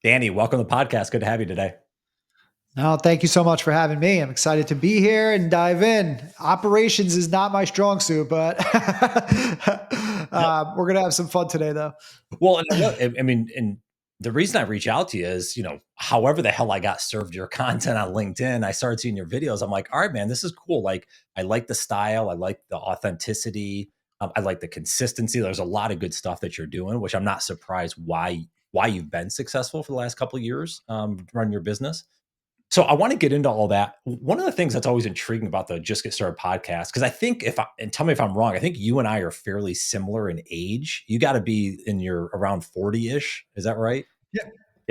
Danny, welcome to the podcast. Good to have you today. No, thank you so much for having me. I'm excited to be here and dive in. Operations is not my strong suit, but we're going to have some fun today, though. Well, and the reason I reach out to you is, however the hell I got served your content on LinkedIn, I started seeing your videos. I'm like, all right, man, this is cool. Like, I like the style, I like the authenticity, I like the consistency. There's a lot of good stuff that you're doing, which I'm not surprised why you've been successful for the last couple of years running your business. So I want to get into all that. One of the things that's always intriguing about the Just Get Started podcast, because I think and tell me if I'm wrong, I think you and I are fairly similar in age. You got to be in your around 40-ish. Is that right? Yeah,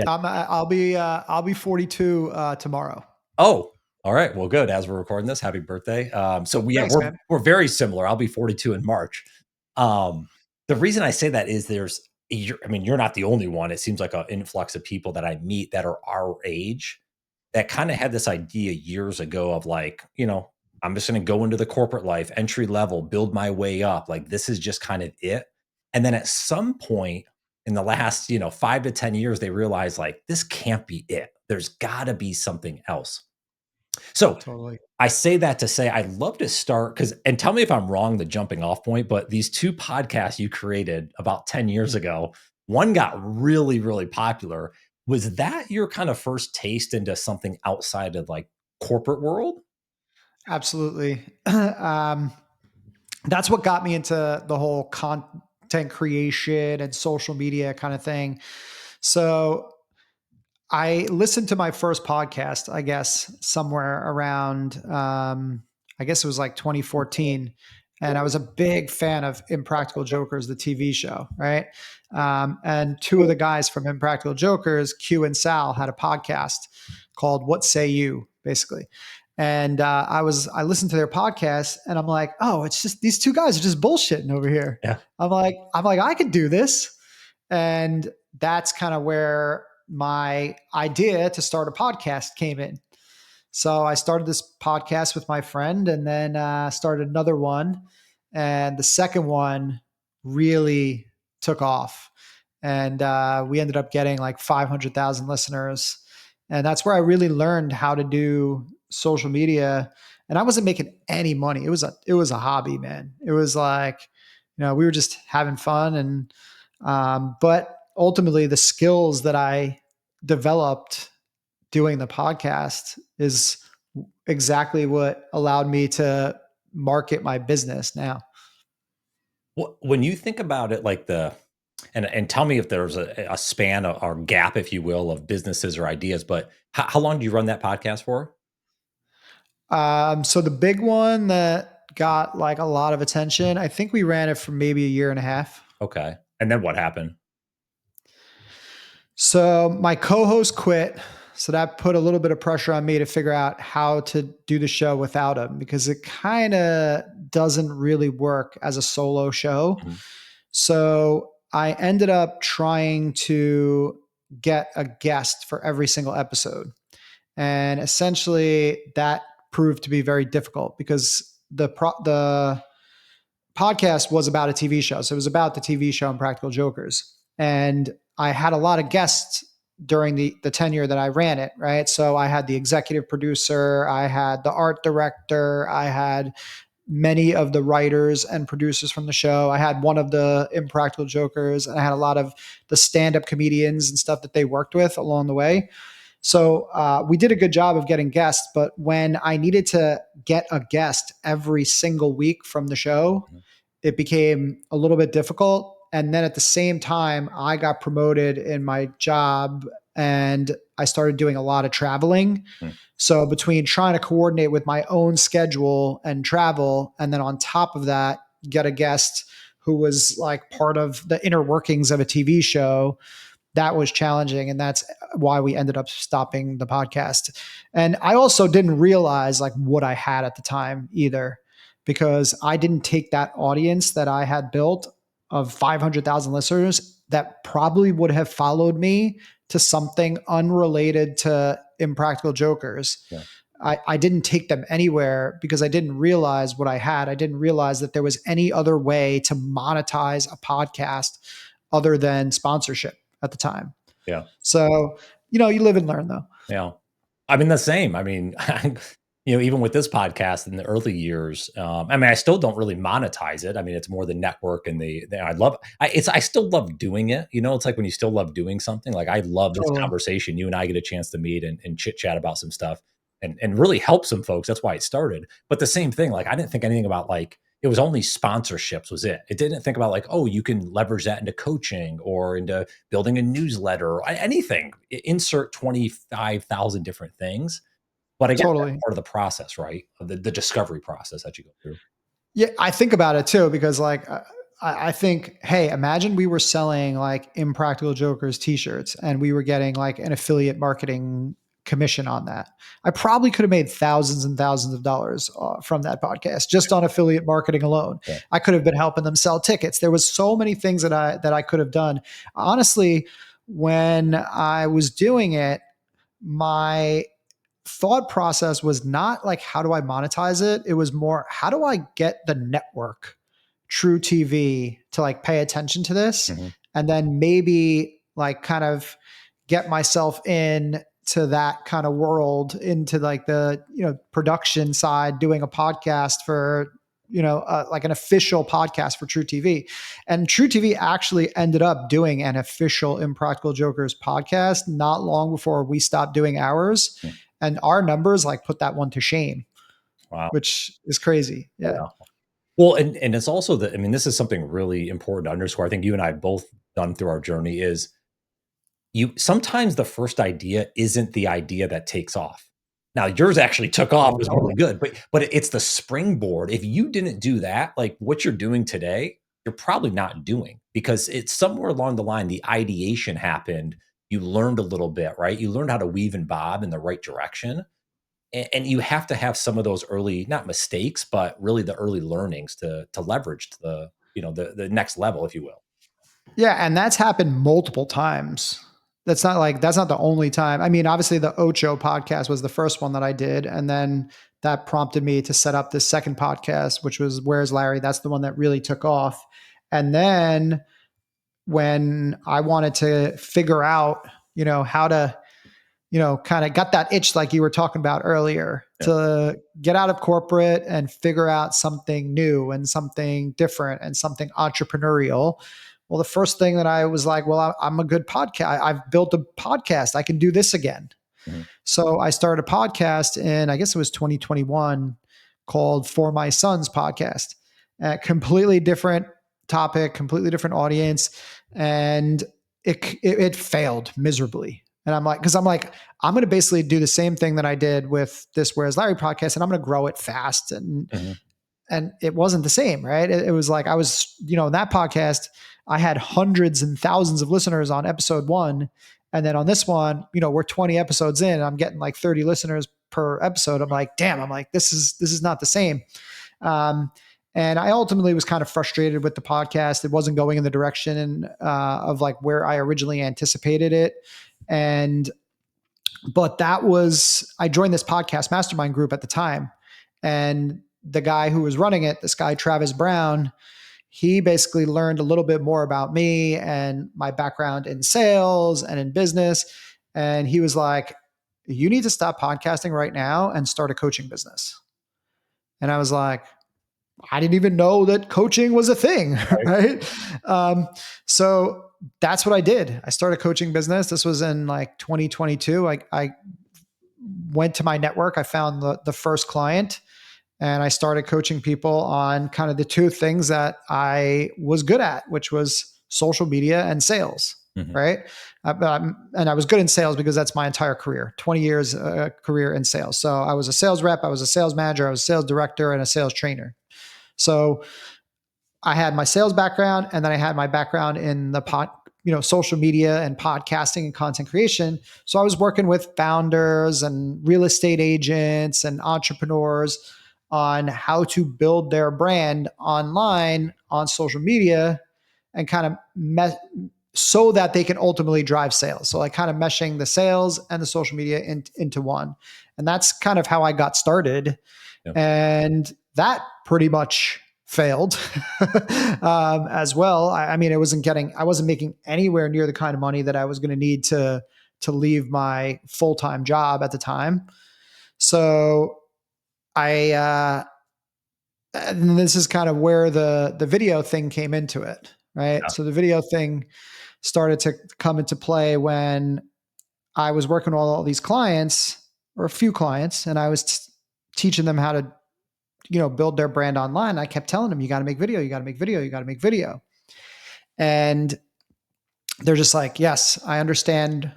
Yeah. I'll be 42 tomorrow. Oh, all right. Well, good. As we're recording this, happy birthday. Thanks, man. We're very similar. I'll be 42 in March. The reason I say that is you're not the only one. It seems like an influx of people that I meet that are our age that kind of had this idea years ago of like, I'm just going to go into the corporate life, entry level, build my way up. Like this is just kind of it. And then at some point in the last, 5 to 10 years, they realize like this can't be it. There's got to be something else. So Totally. I say that to say I'd love to start and tell me if I'm wrong, the jumping off point, but these two podcasts you created about 10 years ago, one got really, really popular. Was that your kind of first taste into something outside of like corporate world? Absolutely. That's what got me into the whole content creation and social media kind of thing. So I listened to my first podcast, I guess, somewhere around, I guess it was like 2014. And I was a big fan of Impractical Jokers, the TV show, right? And two of the guys from Impractical Jokers, Q and Sal, had a podcast called "What Say You," basically. And I listened to their podcast, and I'm like, oh, it's just these two guys are just bullshitting over here. Yeah. I'm like, I could do this, and that's kind of where my idea to start a podcast came in. So I started this podcast with my friend and then started another one. And the second one really took off. And we ended up getting like 500,000 listeners. And that's where I really learned how to do social media. And I wasn't making any money. It was a hobby, man. It was like, we were just having fun. And but ultimately, the skills that I developed doing the podcast is exactly what allowed me to market my business now. Well, when you think about it, like and tell me if there's a span or gap, if you will, of businesses or ideas, but how long do you run that podcast for? So the big one that got like a lot of attention, I think we ran it for maybe a year and a half. Okay. And then what happened? So my co-host quit. So that put a little bit of pressure on me to figure out how to do the show without him because it kind of doesn't really work as a solo show. Mhm. So I ended up trying to get a guest for every single episode. And essentially that proved to be very difficult because the podcast was about a TV show. So it was about the TV show Impractical Jokers. And I had a lot of guests during the tenure that I ran it, right? So I had the executive producer, I had the art director, I had many of the writers and producers from the show. I had one of the Impractical Jokers, and I had a lot of the stand-up comedians and stuff that they worked with along the way. So we did a good job of getting guests, but when I needed to get a guest every single week from the show, it became a little bit difficult. And then at the same time, I got promoted in my job and I started doing a lot of traveling. Mhm. So between trying to coordinate with my own schedule and travel, and then on top of that, get a guest who was like part of the inner workings of a TV show, that was challenging. And that's why we ended up stopping the podcast. And I also didn't realize like what I had at the time either, because I didn't take that audience that I had built of 500,000 listeners that probably would have followed me to something unrelated to Impractical Jokers. Yeah. I didn't take them anywhere because I didn't realize what I had. I didn't realize that there was any other way to monetize a podcast other than sponsorship at the time. Yeah. So, you live and learn though. Yeah. I mean, the same. I mean, even with this podcast in the early years, I mean, I still don't really monetize it. I mean, it's more the network and I still love doing it. It's like when you still love doing something, like I love this Totally. conversation. You and I get a chance to meet and chit chat about some stuff and really help some folks. That's why it started. But the same thing, like I didn't think anything about like, it was only sponsorships was it. It didn't think about like, oh, you can leverage that into coaching or into building a newsletter or anything. Insert 25,000 different things. But again, that's Totally. part of the process, right? Of the discovery process that you go through. Yeah, I think about it too because like I think, hey, imagine we were selling like Impractical Jokers t-shirts and we were getting like an affiliate marketing commission on that. I probably could have made thousands and thousands of dollars from that podcast just on affiliate marketing alone. Yeah. I could have been helping them sell tickets. There was so many things that I could have done. Honestly, when I was doing it, my thought process was not like, how do I monetize it? It was more, how do I get the network, True TV, to like pay attention to this? Mhm. And then maybe like kind of get myself in to that kind of world, into like the, production side, doing a podcast for, like an official podcast for True TV. And True TV actually ended up doing an official Impractical Jokers podcast not long before we stopped doing ours. Mm. And our numbers like put that one to shame, Wow. which is crazy. Yeah. Yeah. Well, and it's also I mean, this is something really important to underscore. I think you and I have both done through our journey is you sometimes the first idea isn't the idea that takes off. Now yours actually took off, Oh, was totally. really good, but it's the springboard. If you didn't do that, like what you're doing today, you're probably not doing because it's somewhere along the line, the ideation happened. You learned a little bit, right? You learned how to weave and bob in the right direction. And you have to have some of those early, not mistakes, but really the early learnings to leverage the next level, if you will. Yeah. And that's happened multiple times. That's not the only time. I mean, obviously the Ocho podcast was the first one that I did. And then that prompted me to set up this second podcast, which was Where's Larry? That's the one that really took off. And then when I wanted to figure out, how to, kind of got that itch like you were talking about earlier Yeah. to get out of corporate and figure out something new and something different and something entrepreneurial. Well, the first thing that I was like, well, I'm a good podcast. I've built a podcast. I can do this again. Mhm. So I started a podcast in, I guess it was 2021, called For My Sons Podcast. Completely different topic, completely different audience. And it failed miserably. And I'm going to basically do the same thing that I did with this Where's Larry podcast, and I'm going to grow it fast. Mhm. And it wasn't the same, right? It was like I was, in that podcast, I had hundreds and thousands of listeners on episode one. And then on this one, we're 20 episodes in and I'm getting like 30 listeners per episode. I'm like, damn, this is not the same. Um, and I ultimately was kind of frustrated with the podcast. It wasn't going in the direction of like where I originally anticipated it. And, but I joined this podcast mastermind group at the time. And the guy who was running it, this guy, Travis Brown, he basically learned a little bit more about me and my background in sales and in business. And he was like, you need to stop podcasting right now and start a coaching business. And I was like, I didn't even know that coaching was a thing, Right. right? So that's what I did. I started a coaching business. This was in like 2022. I went to my network. I found the first client and I started coaching people on kind of the two things that I was good at, which was social media and sales. Mhm. Right. And I was good in sales because that's my entire career, 20 years career in sales. So I was a sales rep, I was a sales manager, I was a sales director and a sales trainer. So I had my sales background and then I had my background in the social media and podcasting and content creation. So I was working with founders and real estate agents and entrepreneurs on how to build their brand online on social media and kind of so that they can ultimately drive sales. So like kind of meshing the sales and the social media into one. And that's kind of how I got started. Yeah. And that pretty much failed as well. I mean, I wasn't making anywhere near the kind of money that I was going to need to leave my full time job at the time. So I, and this is kind of where the video thing came into it, right? Yeah. So the video thing started to come into play when I was working with all these clients, or a few clients, and I was teaching them how to, build their brand online. I kept telling them, you got to make video, you got to make video, you got to make video. And they're just like, yes, I understand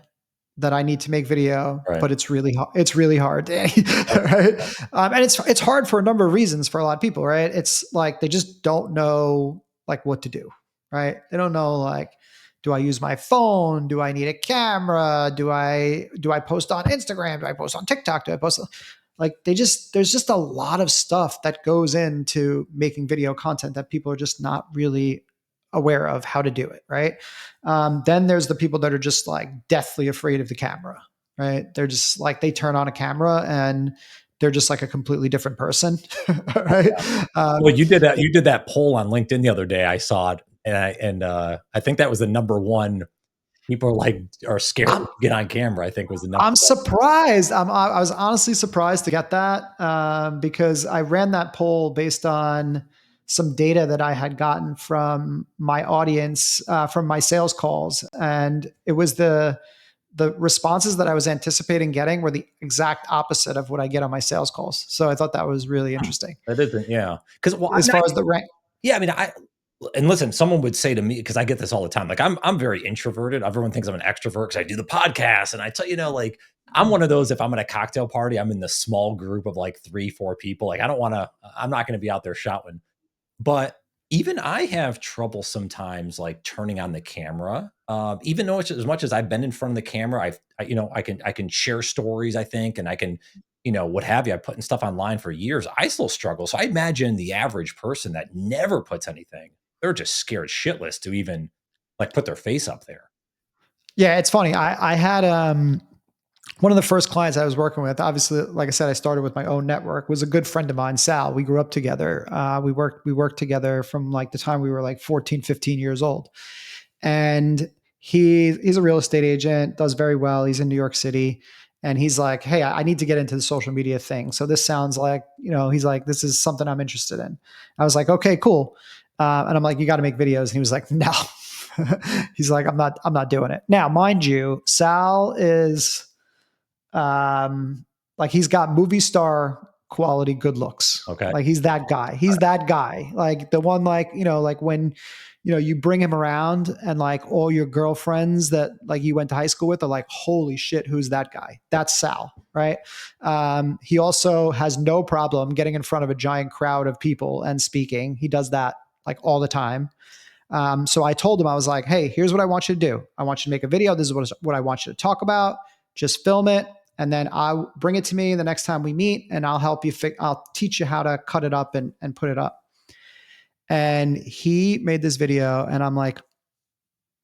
that I need to make video, Right. but it's really hard, Danny, right? And it's hard for a number of reasons for a lot of people, right? It's like they just don't know like what to do, right? They don't know like, do I use my phone? Do I need a camera? Do I post on Instagram? Do I post on TikTok? Do I post like there's just a lot of stuff that goes into making video content that people are just not really aware of how to do it, right? Then there's the people that are just like deathly afraid of the camera, right? They're just like, they turn on a camera and they're just like a completely different person, right? Well, you did that. You did that poll on LinkedIn the other day. I saw it, and I think that was the number one. People are like are scared I'm, to get on camera. I think was the number I'm one. surprised. I was honestly surprised to get that because I ran that poll based on some data that I had gotten from my audience, from my sales calls, and it was the responses that I was anticipating getting were the exact opposite of what I get on my sales calls. So I thought that was really interesting. That isn't, yeah. Because well, I'm As not. far as the rank, Yeah, I mean, and listen, someone would say to me because I get this all the time. Like I'm very introverted. Everyone thinks I'm an extrovert because I do the podcast, and I tell like I'm one of those. If I'm at a cocktail party, I'm in the small group of like 3, 4 people. Like I don't want to. I'm not going to be out there shouting. But even I have trouble sometimes, like turning on the camera. Even though it's as much as I've been in front of the camera, I can share stories. I think, and I can, what have you. I've putting stuff online for years. I still struggle. So I imagine the average person that never puts anything, they're just scared shitless to even like put their face up there. yeah, it's funny. I had one of the first clients I was working with. Obviously, like I said, I started with my own network. Was a good friend of mine, Sal. We grew up together. We worked together from like the time we were like 14, 15 years old. And he's a real estate agent, does very well. He's in New York City. And he's like, hey, I need to get into the social media thing. So this sounds like, he's like, this is something I'm interested in. I was like, okay, cool. And I'm like, you got to make videos. And he was like, no. He's like, I'm not doing it. Now, mind you, Sal is like he's got movie star quality good looks. Okay. Like he's that guy. He's that guy. Like the one, like, like when, you bring him around and like all your girlfriends that like you went to high school with are like, holy shit, who's that guy? That's Sal, right? He also has no problem getting in front of a giant crowd of people and speaking. He does that like all the time. So I told him, I was like, hey, here's what I want you to do. I want you to make a video. This is what I want you to talk about. Just film it. And then I'll bring it to me the next time we meet and I'll help you. I'll teach you how to cut it up and put it up. And he made this video and I'm like,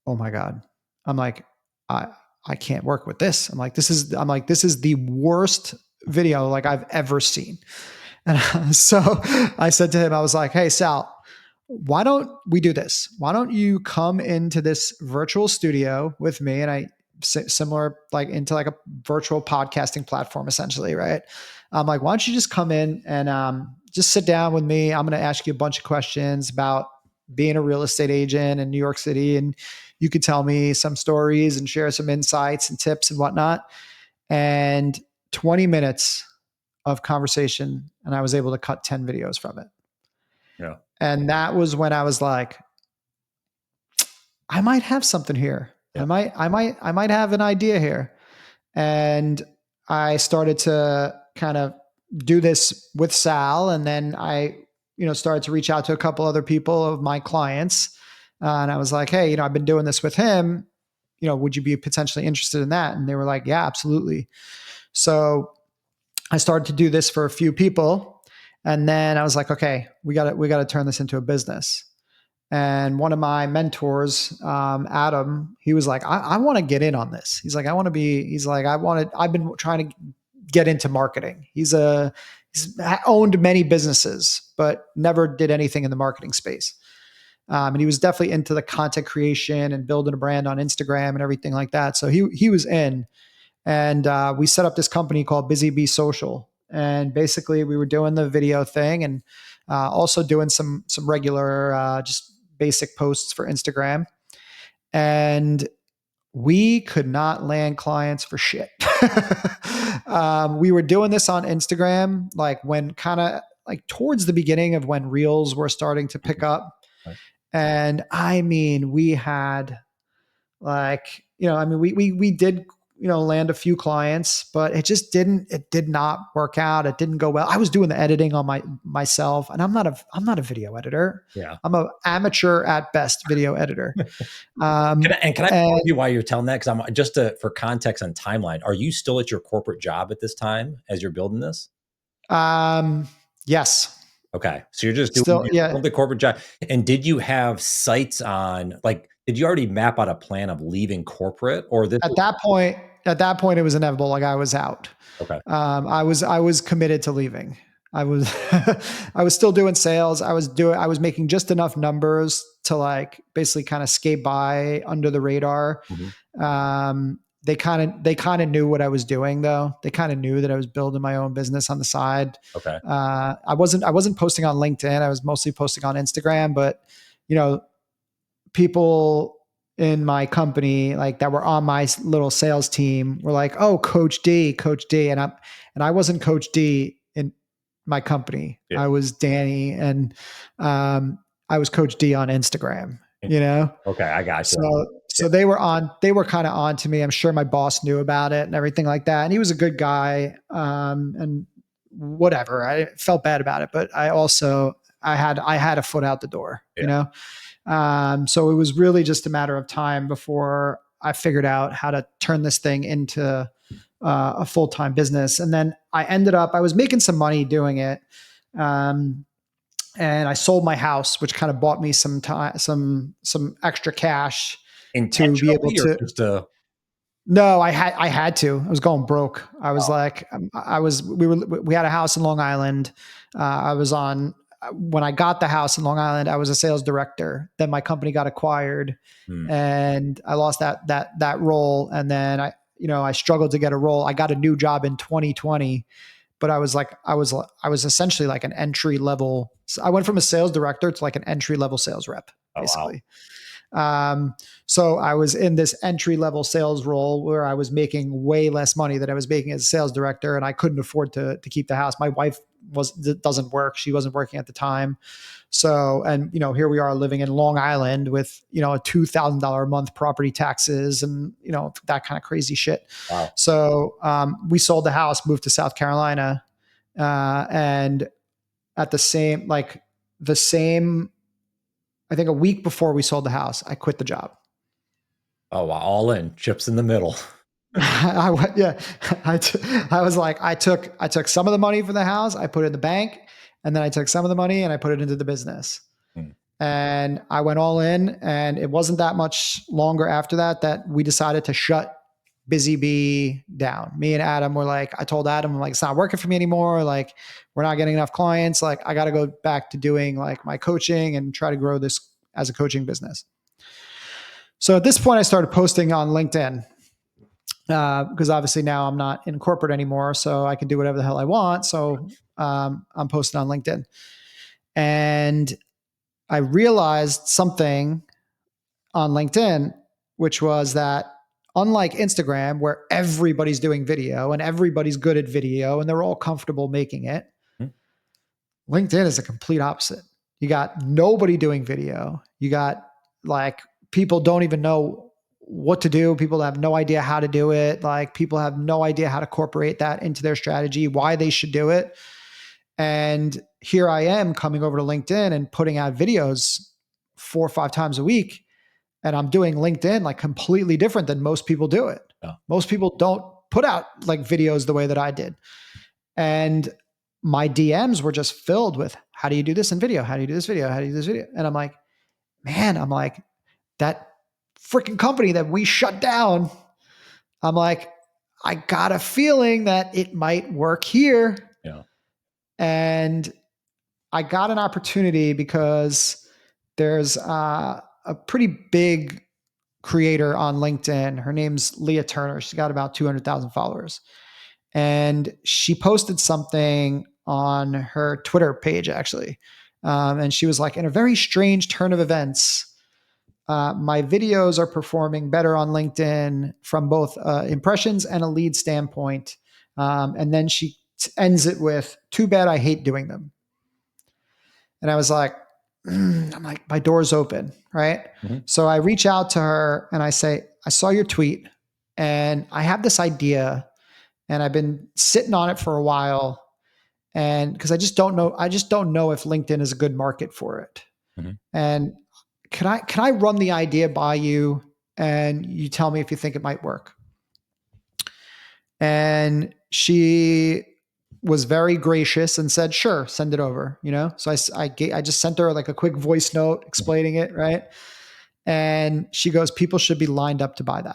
oh my God. I'm like, I can't work with this. This is the worst video like I've ever seen. And so I said to him, I was like, hey, Sal, why don't we do this? Why don't you come into this virtual studio with me? And I similar like into like a virtual podcasting platform, essentially, right? I'm like, why don't you just come in and just sit down with me? I'm going to ask you a bunch of questions about being a real estate agent in New York City, and you could tell me some stories and share some insights and tips and whatnot. And 20 minutes of conversation, and I was able to cut 10 videos from it. Yeah. And that was when I was like, I might have something here. Yeah. I might have an idea here. And I started to kind of do this with Sal. And then I, started to reach out to a couple other people of my clients. And I was like, hey, I've been doing this with him. Would you be potentially interested in that? And they were like, yeah, absolutely. So I started to do this for a few people. And then I was like, okay, we got to turn this into a business. And one of my mentors, Adam, he was like, I want to get in on this. He's like, I've been trying to get into marketing. he's owned many businesses, but never did anything in the marketing space. And he was definitely into the content creation and building a brand on Instagram and everything like that. So he was in, and we set up this company called Busy Bee Social. And basically, we were doing the video thing and also doing some regular just basic posts for Instagram. And we could not land clients for shit. We were doing this on Instagram, like when kind of like towards the beginning of when reels were starting to pick up. Right. And I mean, we had like, I mean, we did, land a few clients, but it did not work out. It didn't go well. I was doing the editing on myself, and I'm not a video editor. Yeah. I'm an amateur at best video editor. Can I pause And you while you're telling that? Because I'm just for context and timeline. Are you still at your corporate job at this time as you're building this? yes, Okay, so you're just doing still, your yeah. the corporate job. And did you have sights on like? Did you already map out a plan of leaving corporate, or this? At that point, it was inevitable. Like I was out. Okay. I was committed to leaving. I was I was still doing sales. I was making just enough numbers to like basically kind of skate by under the radar. Mhm. They kind of knew what I was doing though. They kind of knew that I was building my own business on the side. Okay. I wasn't posting on LinkedIn. I was mostly posting on Instagram, but you know, people in my company like that were on my little sales team were like, "Oh, Coach D," and I wasn't Coach D in my company. Yeah. I was Danny, and um, I was Coach D on Instagram. You know, Okay, I got so you. Yeah. so they were kind of on to me. I'm sure my boss knew about it and everything like that, and he was a good guy. And whatever, I felt bad about it, but I had a foot out the door. Yeah. So it was really just a matter of time before I figured out how to turn this thing into a full time business. And then I was making some money doing it. Um, and I sold my house, which kind of bought me some time, some extra cash to be able Intentionally or to. just a No, I had to. I was going broke. I was oh, like, we had a house in Long Island. I was on when I got the house in Long Island. I was a sales director. Then my company got acquired, hmm, and I lost that role. And then I struggled to get a role. I got a new job in 2020, but I was essentially like an entry level. I went from a sales director to like an entry level sales rep, oh wow. basically. Um, so I was in this entry level sales role where I was making way less money than I was making as a sales director, and I couldn't afford to keep the house. My wife doesn't work; she wasn't working at the time. So, and here we are living in Long Island with a $2,000 a month property taxes and that kind of crazy shit. Wow. So we sold the house, moved to South Carolina, and at the same I think a week before we sold the house, I quit the job. Oh wow. All in, chips in the middle. Yeah, I was like, I took some of the money from the house, I put it in the bank, and then I took some of the money and I put it into the business. Hmm. And I went all in, and it wasn't that much longer after that we decided to shut Busy Bee down. Me and Adam were like, I told Adam, I'm like, it's not working for me anymore. Like, we're not getting enough clients. Like, I got to go back to doing like my coaching and try to grow this as a coaching business. So at this point, I started posting on LinkedIn because obviously now I'm not in corporate anymore, so I can do whatever the hell I want. So I'm posting on LinkedIn, and I realized something on LinkedIn, which was that unlike Instagram, where everybody's doing video and everybody's good at video and they're all comfortable making it, Hmm. LinkedIn is a complete opposite. You got nobody doing video. You got like people don't even know what to do. People have no idea how to do it. Like people have no idea how to incorporate that into their strategy, why they should do it. And here I am coming over to LinkedIn and putting out videos 4 or 5 times a week. And I'm doing LinkedIn like completely different than most people do it. Yeah. Most people don't put out like videos the way that I did. And my DMs were just filled with, how do you do this in video? How do you do this video? How do you do this video? And I'm like, man, that freaking company that we shut down, I'm like, I got a feeling that it might work here. Yeah. And I got an opportunity because there's a pretty big creator on LinkedIn. Her name's Leah Turner. She's got about 200,000 followers. And she posted something on her Twitter page, actually. And she was like, in a very strange turn of events, my videos are performing better on LinkedIn from both impressions and a lead standpoint. And then she ends it with, too bad I hate doing them. And I was like, I'm like, my door's open, right? Mhm. So I reach out to her and I say, I saw your tweet and I have this idea and I've been sitting on it for a while. And because I just don't know if LinkedIn is a good market for it. Mhm. And can I run the idea by you and you tell me if you think it might work? And she was very gracious and said, sure, send it over, you know? So I just sent her like a quick voice note explaining it, right? And she goes, people should be lined up to buy that.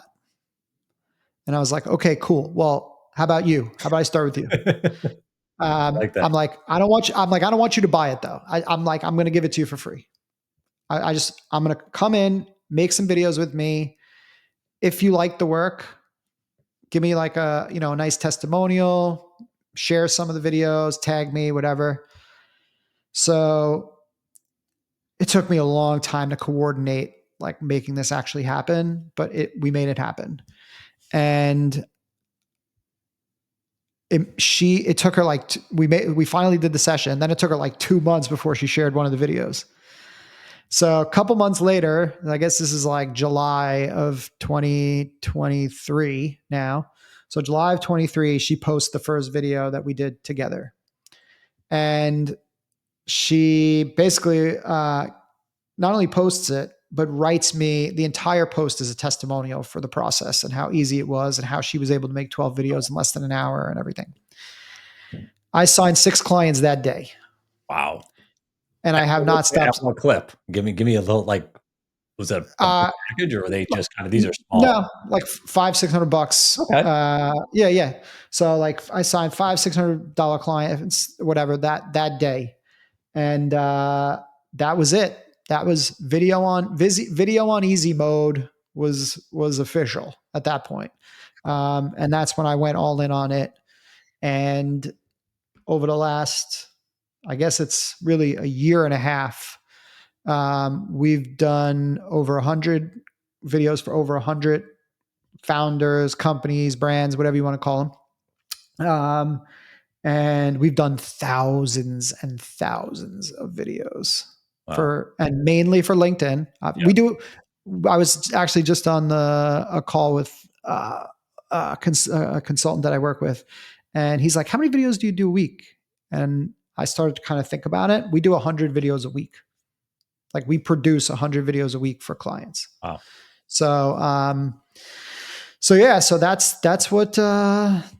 And I was like, okay, cool. Well, how about you? How about I start with you? Like that. I'm like, I don't want you to buy it though. I'm like, I'm going to give it to you for free. I'm going to come in, make some videos with me. If you like the work, give me like a nice testimonial, share some of the videos, tag me, whatever. So it took me a long time to coordinate like making this actually happen, but we made it happen. And it took her like we finally did the session. Then it took her like 2 months before she shared one of the videos. So a couple months later, I guess this is like July of 2023 now. So July of 23, she posts the first video that we did together. And she basically not only posts it, but writes me the entire post as a testimonial for the process and how easy it was and how she was able to make 12 videos in less than an hour and everything. I signed 6 clients that day Wow. and I have not At stopped. one clip. Give me a little like, was it a big Uh, package or were they just kind of these are small? no, like $500-600. Okay. Yeah, yeah. So like I signed $500-600 clients, whatever that day, and that was it. That was video on easy mode was official at that point, and that's when I went all in on it. And over the last, I guess it's really a year and a half, we've done over 100 videos for over 100 founders, companies, brands, whatever you want to call them. And we've done thousands and thousands of videos Wow. and mainly for LinkedIn. Yeah. We do. I was actually just on a call with a consultant that I work with, and he's like, "How many videos do you do a week?" And I started to kind of think about it. We do 100 videos a week. Like we produce 100 videos a week for clients. Wow. So, so yeah, so that's what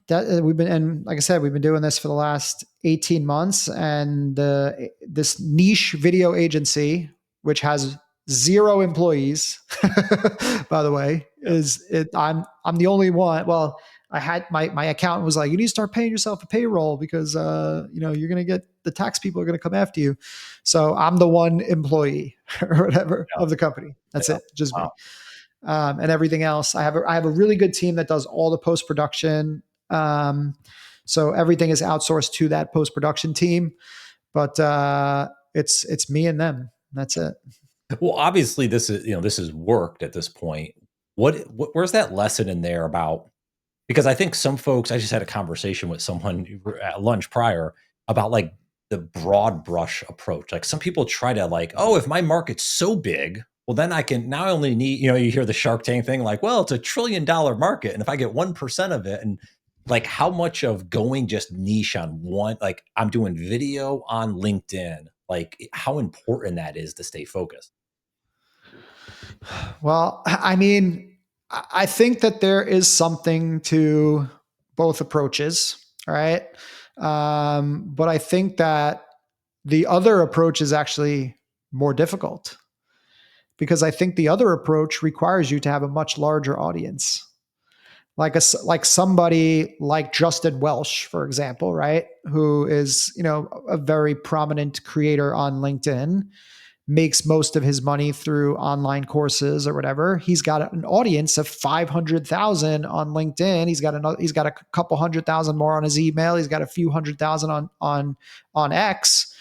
that we've been, and like I said, we've been doing this for the last 18 months, and this niche video agency, which has 0 employees, by the way, Yeah. is it? I'm the only one. Well, I had my accountant was like, you need to start paying yourself a payroll because you're gonna get the tax people are gonna come after you. So I'm the one employee or whatever Yeah. of the company. That's Yeah. it, just me. Wow. And everything else. I have a really good team that does all the post production. So everything is outsourced to that post production team, but it's me and them. That's it. Well, obviously this is worked at this point. Where's that lesson in there about because I think some folks I just had a conversation with someone at lunch prior about like the broad brush approach. Like some people try to like, oh, if my market's so big, well then I can now I only need, you hear the Shark Tank thing like, well, it's $1 trillion market and if I get 1% of it and like how much of going just niche on one like I'm doing video on LinkedIn, like how important that is to stay focused. Well, I mean, I think that there is something to both approaches, right? But I think that the other approach is actually more difficult because I think the other approach requires you to have a much larger audience. like somebody like Justin Welsh, for example, right? Who is, a very prominent creator on LinkedIn, makes most of his money through online courses or whatever. He's got an audience of 500,000 on LinkedIn. He's got a couple 100,000 more on his email. He's got a few 100,000 on X.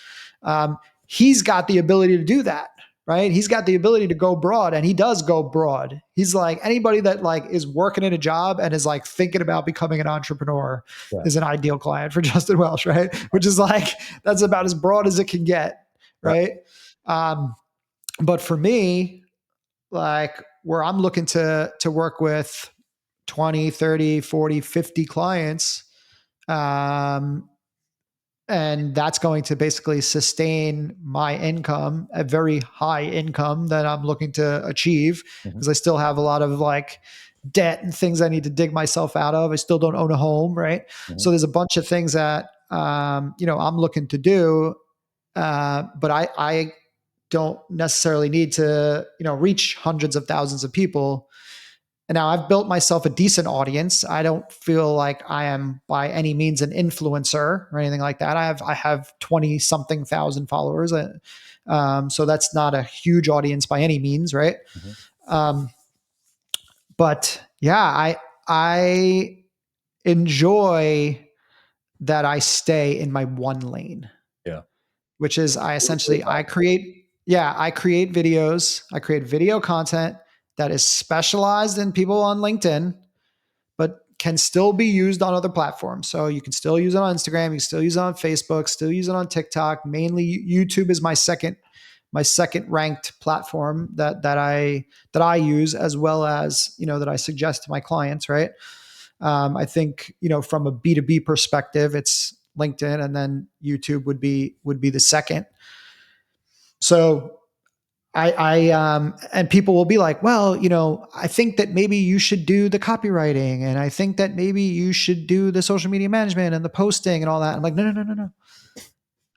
He's got the ability to do that, right? He's got the ability to go broad, and he does go broad. He's like, anybody that like is working in a job and is like thinking about becoming an entrepreneur Yeah. is an ideal client for Justin Welsh, right? Which is like, that's about as broad as it can get, Right. right? Um, but for me, like where I'm looking to work with 20, 30, 40, 50 clients, um, and that's going to basically sustain my income, a very high income that I'm looking to achieve, Mhm. because I still have a lot of like debt and things I need to dig myself out of. I still don't own a home, right? Mhm. So there's a bunch of things that I'm looking to do, but I don't necessarily need to reach hundreds of thousands of people. And now I've built myself a decent audience. I don't feel like I am by any means an influencer or anything like that. I have 20 something thousand followers. So that's not a huge audience by any means, right? Mhm. Um, but yeah, I enjoy that I stay in my one lane, Yeah. which is I What a great essentially I mindset. create yeah, I create videos, I create video content that is specialized in people on LinkedIn, but can still be used on other platforms. So you can still use it on Instagram, you can still use it on Facebook, still use it on TikTok. Mainly YouTube is my second ranked platform that I use, as well as that I suggest to my clients, right? I think from a B2B perspective, it's LinkedIn, and then YouTube would be the second. So and people will be like, well, I think that maybe you should do the copywriting, and I think that maybe you should do the social media management and the posting and all that. I'm like, no, no, no, no, no.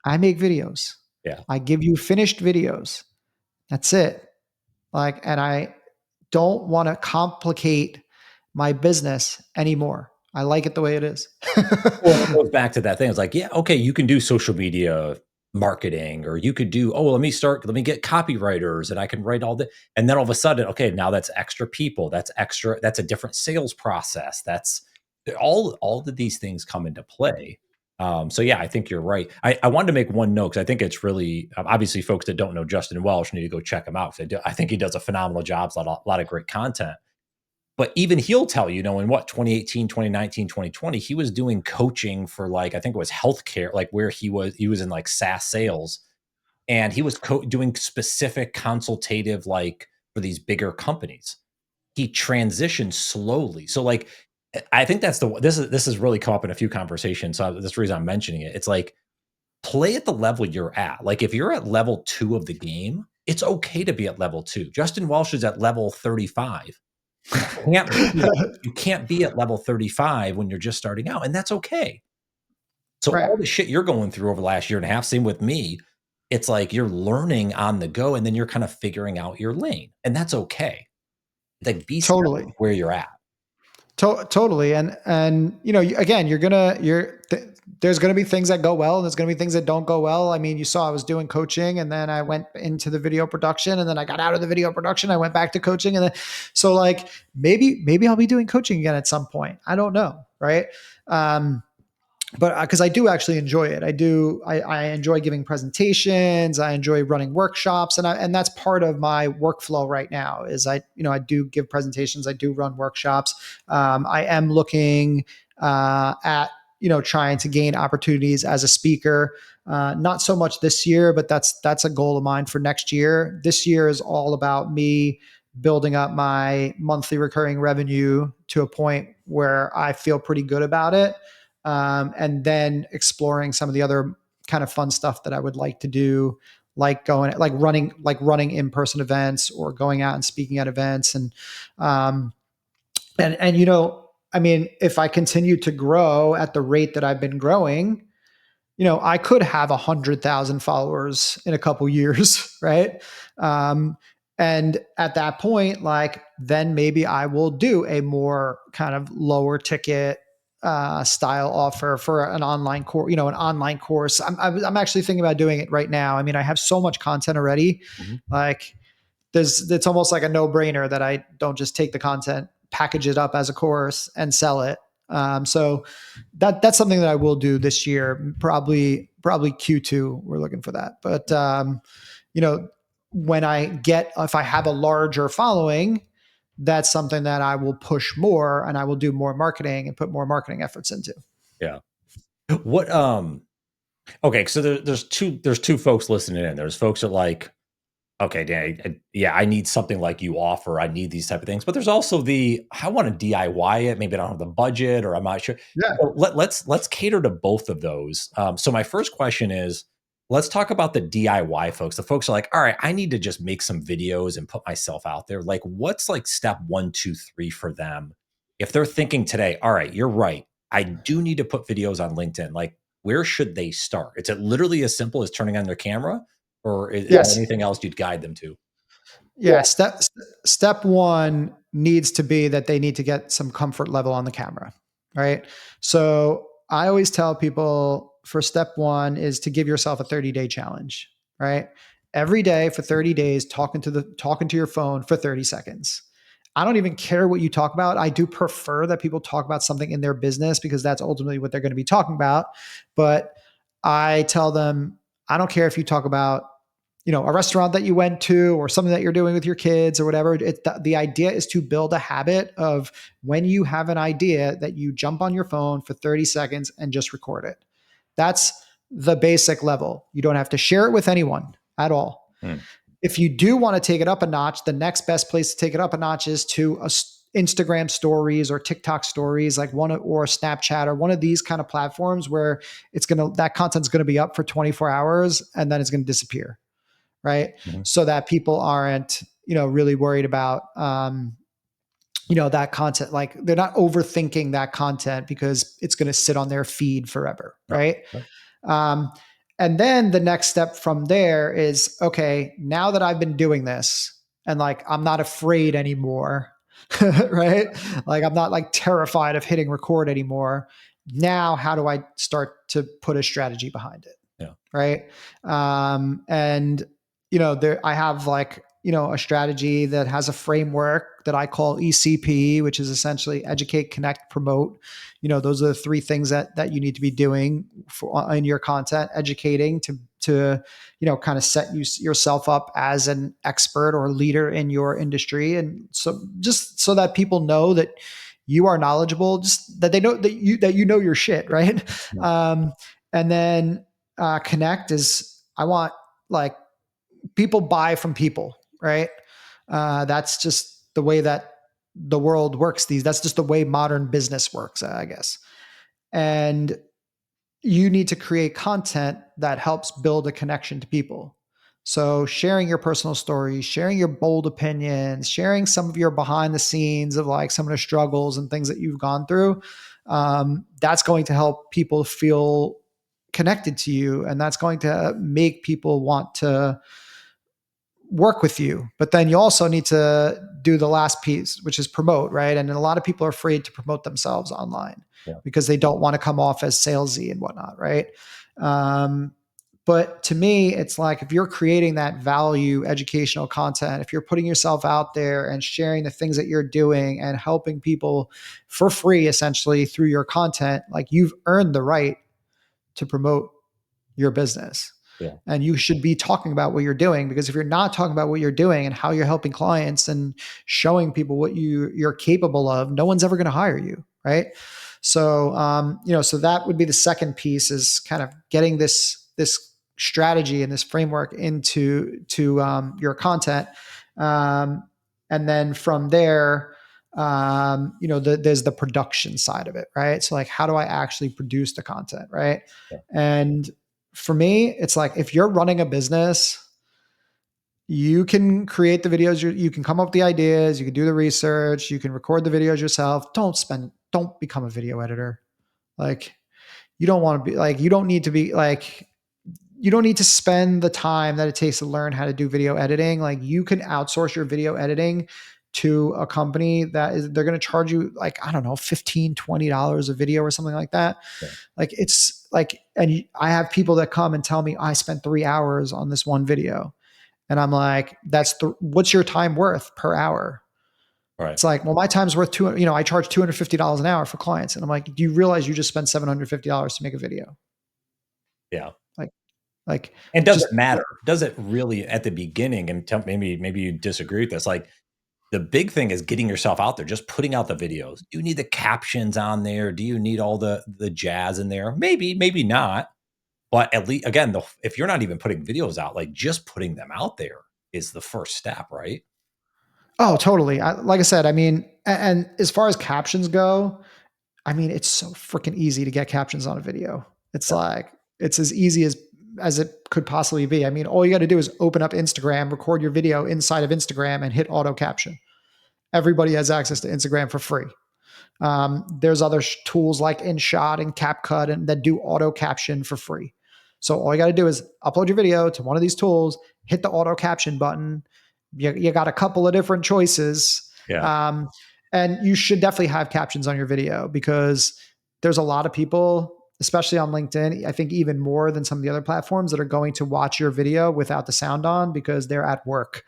I make videos. Yeah. I give you finished videos. That's it. Like, and I don't want to complicate my business anymore. I like it the way it is. Well, it goes back to that thing. It's like, yeah, okay, you can do social media marketing, or you could do, oh, let me get copywriters and I can write all the, and then all of a sudden, okay, now that's extra people. That's a different sales process. That's all of these things come into play. So yeah, I think you're right. I wanted to make one note because I think it's really obviously folks that don't know Justin Welsh need to go check him out. 'Cause I think he does a phenomenal job, a lot of great content. But even he'll tell you, in what 2018, 2019, 2020, he was doing coaching for like I think it was healthcare, like where he was in like SaaS sales, and he was doing specific consultative like for these bigger companies. He transitioned slowly. So like I think that's this has really come up in a few conversations. So that's the reason I'm mentioning it. It's like play at the level you're at. Like if you're at level 2 of the game, it's okay to be at level 2. Justin Welsh is at level 35. You can't be at level 35 when you're just starting out, and that's okay. So Right. all the shit you're going through over the last year and a half, same with me, it's like you're learning on the go, and then you're kind of figuring out your lane, and that's okay. Like, be satisfied Totally. with where you're at. Totally. And again, there's gonna be things that go well, and there's gonna be things that don't go well. I mean, you saw I was doing coaching, and then I went into the video production, and then I got out of the video production. I went back to coaching, and then so like maybe I'll be doing coaching again at some point. I don't know, right? Um, but because I do actually enjoy it. I enjoy giving presentations. I enjoy running workshops, and that's part of my workflow right now. Is I do give presentations. I do run workshops. I am looking at trying to gain opportunities as a speaker. Not so much this year, but that's a goal of mine for next year. This year is all about me building up my monthly recurring revenue to a point where I feel pretty good about it, and then exploring some of the other kind of fun stuff that I would like to do, like running in-person events, or going out and speaking at events. Um, and I mean, if I continue to grow at the rate that I've been growing, I could have 100,000 followers in a couple years, right? Um, and at that point, like then maybe I will do a more kind of lower ticket style offer for an online course, an online course. I'm actually thinking about doing it right now. I mean, I have so much content already. Mhm. Like it's almost like a no brainer that I don't just take the content, package it up as a course and sell it. So that's something that I will do this year, probably Q2. We're looking for that. But, you know, if I have a larger following, that's something that I will push more and I will do more marketing and put more marketing efforts into. Yeah. What okay, so there's two folks listening in. There's folks that are like, okay, Dan, yeah, I need something like you offer. I need these type of things. But there's also I want to DIY it. Maybe I don't have the budget, or I'm not sure. Yeah. So let's cater to both of those. So my first question is, let's talk about the DIY folks. The folks are like, all right, I need to just make some videos and put myself out there. Like, what's like step one, two, three for them? If they're thinking today, all right, you're right. I do need to put videos on LinkedIn. Like, where should they start? Is it literally as simple as turning on their camera? Or is there Yes. anything else you'd guide them to? Yeah. Step one needs to be that they need to get some comfort level on the camera, right? So I always tell people for step one is to give yourself a 30-day challenge, right? Every day for 30 days, talking to your phone for 30 seconds. I don't even care what you talk about. I do prefer that people talk about something in their business because that's ultimately what they're going to be talking about. But I tell them, I don't care if you talk about a restaurant that you went to or something that you're doing with your kids or whatever. The idea is to build a habit of when you have an idea that you jump on your phone for 30 seconds and just record it. That's the basic level. You don't have to share it with anyone at all. Hmm. If you do want to take it up a notch, the next best place to take it up a notch is to Instagram stories or TikTok stories, like or Snapchat or one of these kind of platforms where that content's going to be up for 24 hours and then it's going to disappear, right? Mhm. So that people aren't, really worried about, that content. Like they're not overthinking that content because it's going to sit on their feed forever, Yep, right? yep, Um, and then the next step from there is, okay, now that I've been doing this and like I'm not afraid anymore, right? Like I'm not like terrified of hitting record anymore. Now, how do I start to put a strategy behind it? yeah, Right. And there I have like a strategy that has a framework that I call ECP, which is essentially educate, connect, promote. Those are the three things that you need to be doing in your content: educating to kind of set yourself up as an expert or leader in your industry, and so just so that people know that you are knowledgeable, just that they know that you know your shit, right? yeah, And then connect is I want like people buy from people, right? That's just the way that the world works. That's just the way modern business works, I guess. And you need to create content that helps build a connection to people. So sharing your personal stories, sharing your bold opinions, sharing some of your behind the scenes of like some of the struggles and things that you've gone through, that's going to help people feel connected to you, and that's going to make people want to work with you. But then you also need to do the last piece, which is promote, right? And a lot of people are afraid to promote themselves online yeah, because they don't want to come off as salesy and whatnot, right? Um, but to me, it's like if you're creating that value educational content, if you're putting yourself out there and sharing the things that you're doing and helping people for free, essentially through your content, like you've earned the right to promote your business. yeah, And you should be talking about what you're doing, because if you're not talking about what you're doing and how you're helping clients and showing people what you're capable of, no one's ever going to hire you, right? So so that would be the second piece, is kind of getting this strategy and this framework into your content. um, and then from there, there's the production side of it, right? So like, how do I actually produce the content, right? yeah, And for me, it's like if you're running a business, you can create the videos, you can come up with the ideas, you can do the research, you can record the videos yourself. Don't become a video editor. Like, you don't want to be like, you don't need to be like, you don't need to spend the time that it takes to learn how to do video editing. Like, you can outsource your video editing to a company that is, they're going to charge you like, I don't know, 15, $20 a video or something like that. Yeah. Like it's like, and I have people that come and tell me, I spent 3 hours on this one video. And I'm like, what's your time worth per hour? Right. It's like, well, my time's worth I charge $250 an hour for clients. And I'm like, do you realize you just spent $750 to make a video? Yeah. Like, like And does just it matter? Does it really at the beginning? And maybe you disagree with this. Like the big thing is getting yourself out there, just putting out the videos. Do you need the captions on there? Do you need all the jazz in there? Maybe, maybe not. But at least again, if you're not even putting videos out, like just putting them out there is the first step, right? Oh, totally. Like I said, I mean, and as far as captions go, I mean, it's so freaking easy to get captions on a video. It's Yeah. like it's as easy as it could possibly be. I mean, all you got to do is open up Instagram, record your video inside of Instagram, and hit auto caption. Everybody has access to Instagram for free. There's other tools like InShot and CapCut and that do auto caption for free. So all you got to do is upload your video to one of these tools, hit the auto caption button. You got a couple of different choices. Yeah. Um, and you should definitely have captions on your video because there's a lot of people, especially on LinkedIn, I think even more than some of the other platforms, that are going to watch your video without the sound on because they're at work.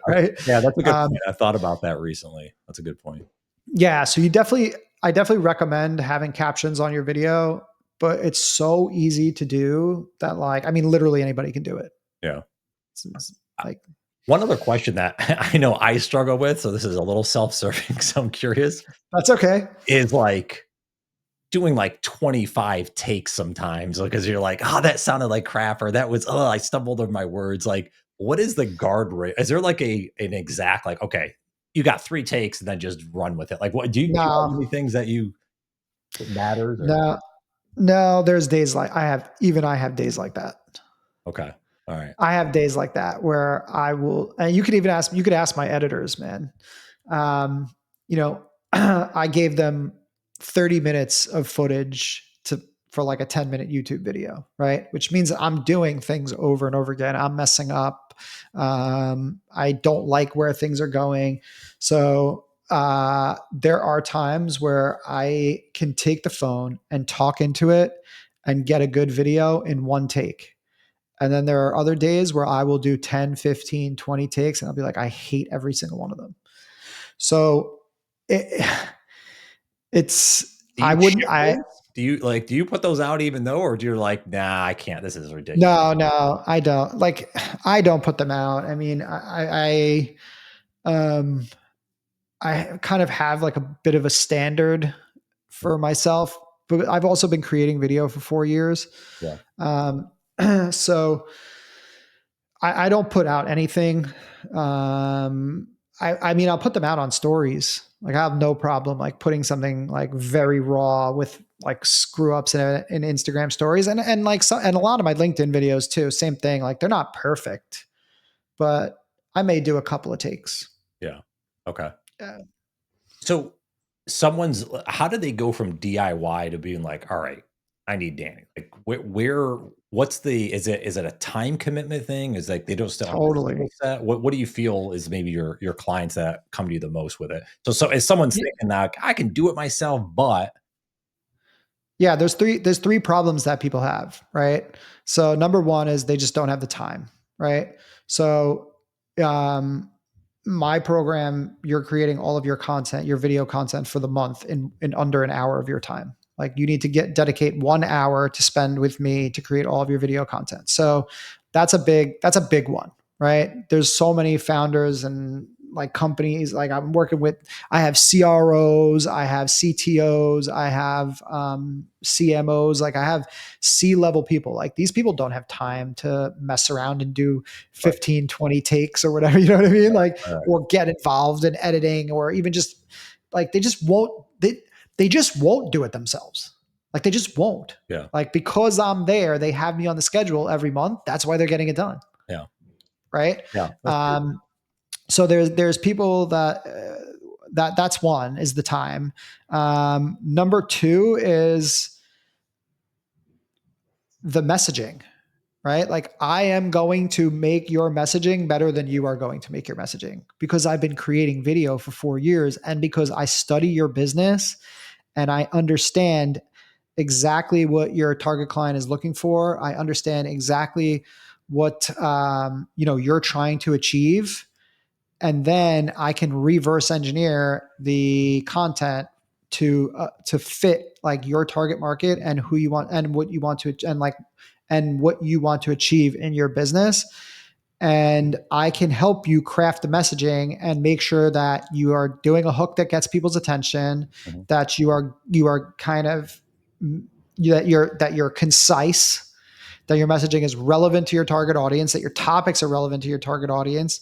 Right. Yeah, that's a good Um, point. I thought about that recently. That's a good point. yeah. So I definitely recommend having captions on your video, but it's so easy to do that. Like, I mean, literally anybody can do it. Yeah. It's like, One other question that I know I struggle with, so this is a little self-serving, so I'm curious, that's okay. is like doing like 25 takes sometimes because you're like, oh, that sounded like crap, or that was, oh, I stumbled over my words. Like, what is the guardrail? Is there like an exact, like, okay, you got 3 takes and then just run with it? Like, what do you have No, any things that matters or no, no, there's days like I have days like that. okay. All right. I have days like that where I will, and you could ask my editors, man. Um, I gave them 30 minutes of footage for like a 10-minute YouTube video, right? Which means I'm doing things over and over again. I'm messing up. I don't like where things are going. So there are times where I can take the phone and talk into it and get a good video in one take. And then there are other days where I will do 10, 15, 20 takes and I'll be like, I hate every single one of them. So it, it's, Do I you wouldn't, ship I, those? Do you put those out even though, or do you like, nah, I can't. This is ridiculous. no, I don't like, I don't put them out. I mean, um, I kind of have like a bit of a standard for myself, but I've also been creating video for 4 years. Yeah. Um, so I don't put out anything. I mean, I'll put them out on stories. Like I have no problem like putting something like very raw with like screw ups in Instagram stories and like and a lot of my LinkedIn videos too. Same thing. Like they're not perfect, but I may do a couple of takes. Yeah. Okay. Yeah, So how did they go from DIY to being like, all right, I need Danny? Like is it a time commitment thing? Is like they don't still have the skill totally. set? What do you feel is maybe your clients that come to you the most with it? So if someone's thinking that I can do it myself, but Yeah, there's three problems that people have, right? So number one is they just don't have the time, right? So um my program, you're creating all of your content, your video content for the month in under an hour of your time. Like you need to dedicate 1 hour to spend with me to create all of your video content. So that's a big one, right? There's so many founders and like companies like I'm working with. I have CROs, I have CTOs, I have CMOs, like I have C-level people. Like these people don't have time to mess around and do right, 15, 20 takes or whatever, you know what I mean? Like, all right, or get involved in editing or even just like they just won't do it themselves. Like they just won't. yeah, Like because I'm there, they have me on the schedule every month. That's why they're getting it done. yeah, Right. yeah. That's true. Um, so there's people that that's one is the time. Number two is the messaging. right? Like I am going to make your messaging better than you are going to make your messaging because I've been creating video for 4 years and because I study your business and I understand exactly what your target client is looking for. I understand exactly what you're trying to achieve, and then I can reverse engineer the content to fit like your target market and who you want and what you want to and what you want to achieve in your business. And I can help you craft the messaging and make sure that you are doing a hook that gets people's attention, Mhm. that you are kind of that you're concise, that your messaging is relevant to your target audience, that your topics are relevant to your target audience,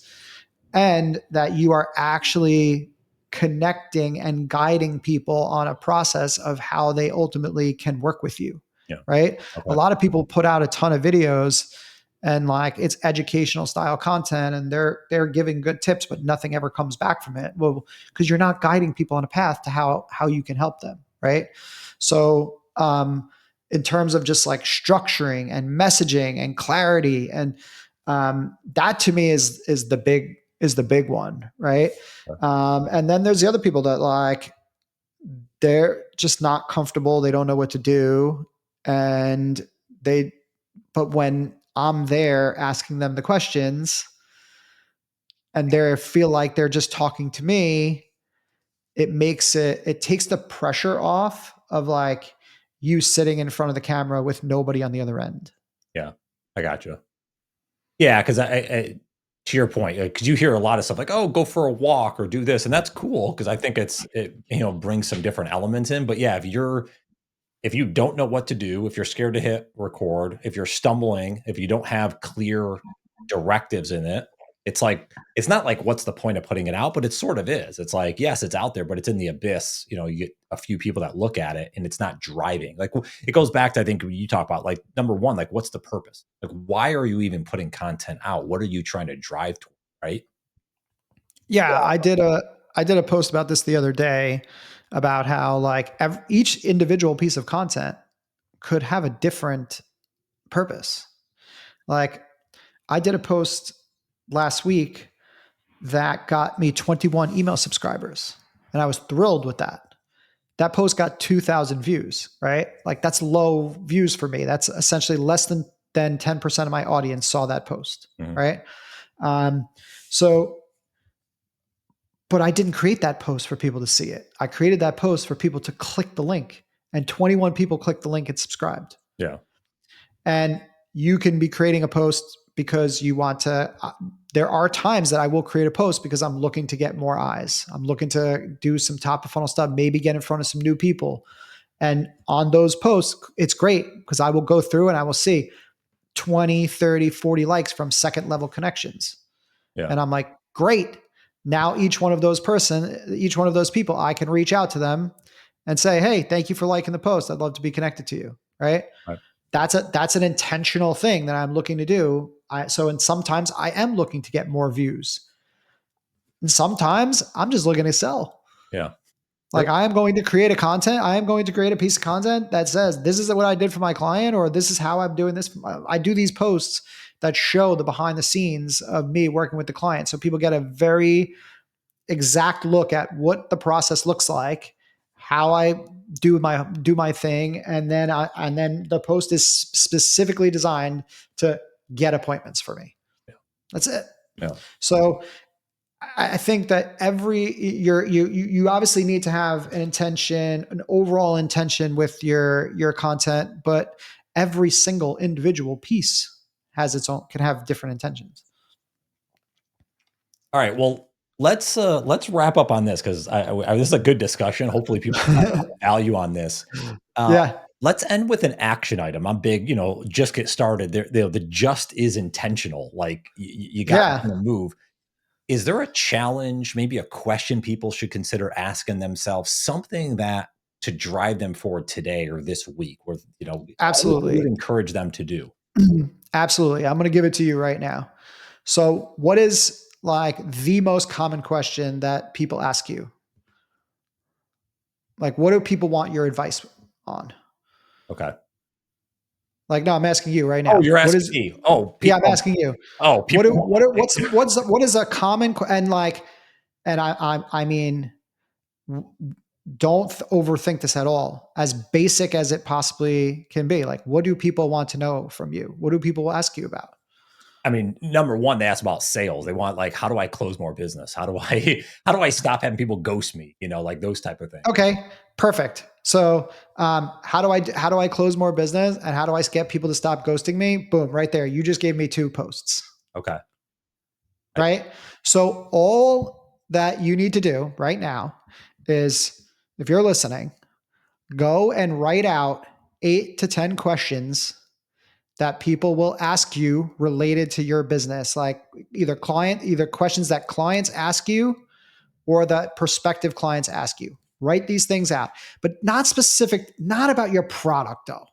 and that you are actually connecting and guiding people on a process of how they ultimately can work with you. Yeah. Right. A Okay. lot of people put out a ton of videos and like it's educational style content and they're giving good tips, but nothing ever comes back from it. Well, because you're not guiding people on a path to how you can help them. Right. So in terms of just like structuring and messaging and clarity and that to me is the big one, right? Okay. And then there's the other people that like they're just not comfortable, they don't know what to do, and they but when I'm there asking them the questions and they feel like they're just talking to me, it takes the pressure off of like you sitting in front of the camera with nobody on the other end. Yeah. I got you. Yeah, because I to your point, because you hear a lot of stuff like, "Oh, go for a walk or do this," and that's cool because I think it brings some different elements in. But yeah, if you don't know what to do, if you're scared to hit record, if you're stumbling, if you don't have clear directives in it, it's like it's not like what's the point of putting it out, but it sort of is. It's like, yes, it's out there, but it's in the abyss. You get a few people that look at it and it's not driving. Like it goes back to I think when you talk about like number one, like what's the purpose? Like why are you even putting content out? What are you trying to drive toward? Right? Yeah, I did a post about this the other day about how like each individual piece of content could have a different purpose. Like I did a post last week that got me 21 email subscribers and I was thrilled with that. That post got 2,000 views, right? Like that's low views for me. That's essentially less than 10% of my audience saw that post, Mhm. right? Um, so but I didn't create that post for people to see it. I created that post for people to click the link, and 21 people clicked the link and subscribed. Yeah. And you can be creating a post because you want to. There are times that I will create a post because I'm looking to get more eyes. I'm looking to do some top of funnel stuff, maybe get in front of some new people. And on those posts, it's great because I will go through and I will see 20, 30, 40 likes from second level connections. Yeah. And I'm like, great. Now each one of those people, I can reach out to them and say, hey, thank you for liking the post. I'd love to be connected to you. Right. Right. That's an intentional thing that I'm looking to do. And sometimes I am looking to get more views. And sometimes I'm just looking to sell. Yeah. Like I am going to create a piece of content that says this is what I did for my client, or this is how I'm doing this. I do these posts that show the behind the scenes of me working with the client. So people get a very exact look at what the process looks like, how I do my thing, and then the post is specifically designed to get appointments for me. Yeah. That's it. Yeah. So I think that you obviously need to have an intention, an overall intention with your content, but every single individual piece has its own can have different intentions. All right. Well, let's wrap up on this because this is a good discussion. Hopefully, people got value on this. Uh, Yeah, let's end with an action item. I'm big. Just get started. The just is intentional. Like you got to yeah, kind of move. Is there a challenge, maybe a question people should consider asking themselves, something that to drive them forward today or this week, or what you would absolutely. encourage them to do? Absolutely. I'm going to give it to you right now. So, what is like the most common question that people ask you? Like, what do people want your advice on? Okay. Like, no, I'm asking you right Oh, now. you're What asking is? me. Oh, Yeah, I'm people. asking you. Oh, people. What is a common and like, and I mean, don't overthink this at all. As basic as it possibly can be. Like, what do people want to know from you? What do people ask you about? I mean, number one, they ask about sales. They want like, how do I close more business? How do I how do I stop having people ghost me? You know, like those type of things. Okay, perfect. So, how do I close more business, and how do I get people to stop ghosting me? Boom, right there. You just gave me two posts, Okay. I, right? So all that you need to do right now is, if you're listening, go and write out 8 to 10 questions that people will ask you related to your business, like either questions that clients ask you or that prospective clients ask you. Write these things out, but not specific, not about your product though.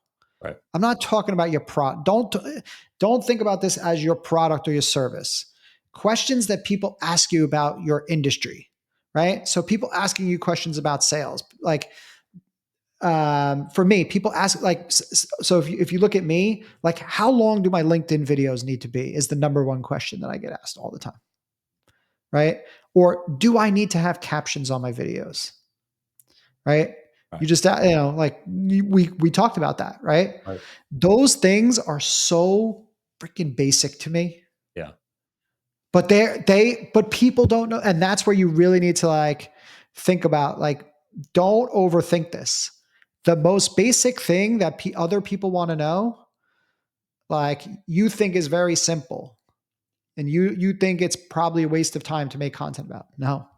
right. I'm not talking about your product. Don't think about this as your product or your service. Questions that people ask you about your industry, right? So people asking you questions about sales, like for me, people ask like, so if you look at me, like how long do my LinkedIn videos need to be is the number one question that I get asked all the time, right? Or do I need to have captions on my videos, right? Right. You just, like we talked about that, right? Right. Those things are so freaking basic to me, Yeah. but but people don't know. And that's where you really need to like think about, like, don't overthink this. The most basic thing that other people want to know, like you think is very simple, and you think it's probably a waste of time to make content about. No,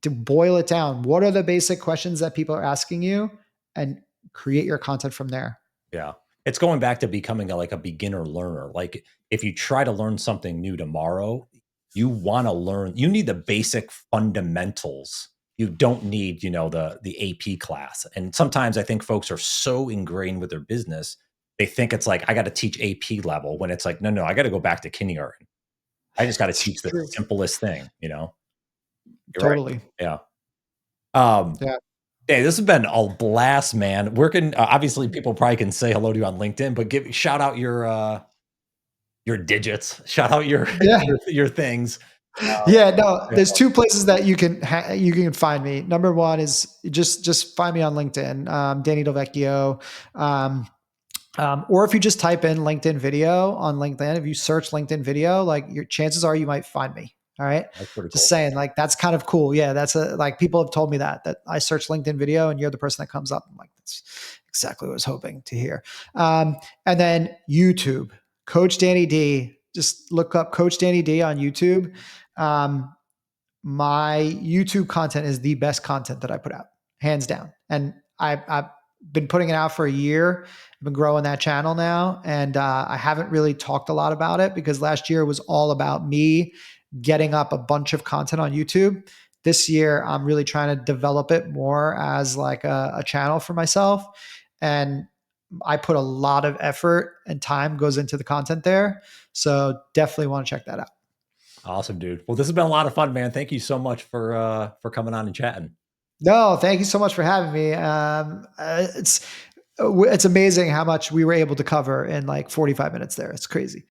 to boil it down, what are the basic questions that people are asking you, and create your content from there. Yeah. It's going back to becoming like a beginner learner. Like if you try to learn something new tomorrow, you want to learn, you need the basic fundamentals. You don't need, the AP class. And sometimes I think folks are so ingrained with their business, they think it's like I got to teach AP level when it's like, no, I got to go back to kindergarten. I just got to It's teach the true. simplest thing. You're right. Totally. Yeah. Um, Yeah. Hey, this has been a blast, man. Where can obviously people probably can say hello to you on LinkedIn, but give shout out your digits, shout out your Yeah. your things. Yeah, no, Yeah, there's two places that you can find me. Number one is just find me on LinkedIn, Danny Delvecchio. Or if you just type in LinkedIn video on LinkedIn, if you search LinkedIn video, like your chances are you might find me. All right. that's pretty Just cool. saying, like, that's kind of cool. Yeah. Like people have told me that I search LinkedIn video and you're the person that comes up. I'm like, that's exactly what I was hoping to hear. And then YouTube, Coach Danny D. Just look up Coach Danny D on YouTube. Um, my YouTube content is the best content that I put out, hands down. And I've been putting it out for a year. I've been growing that channel now, and I haven't really talked a lot about it because last year was all about me getting up a bunch of content on YouTube. This year, I'm really trying to develop it more as like a channel for myself, and I put a lot of effort and time goes into the content there. So definitely want to check that out. Awesome, dude. Well, this has been a lot of fun, man. Thank you so much for coming on and chatting. No, thank you so much for having me. It's amazing how much we were able to cover in like 45 minutes there. It's crazy.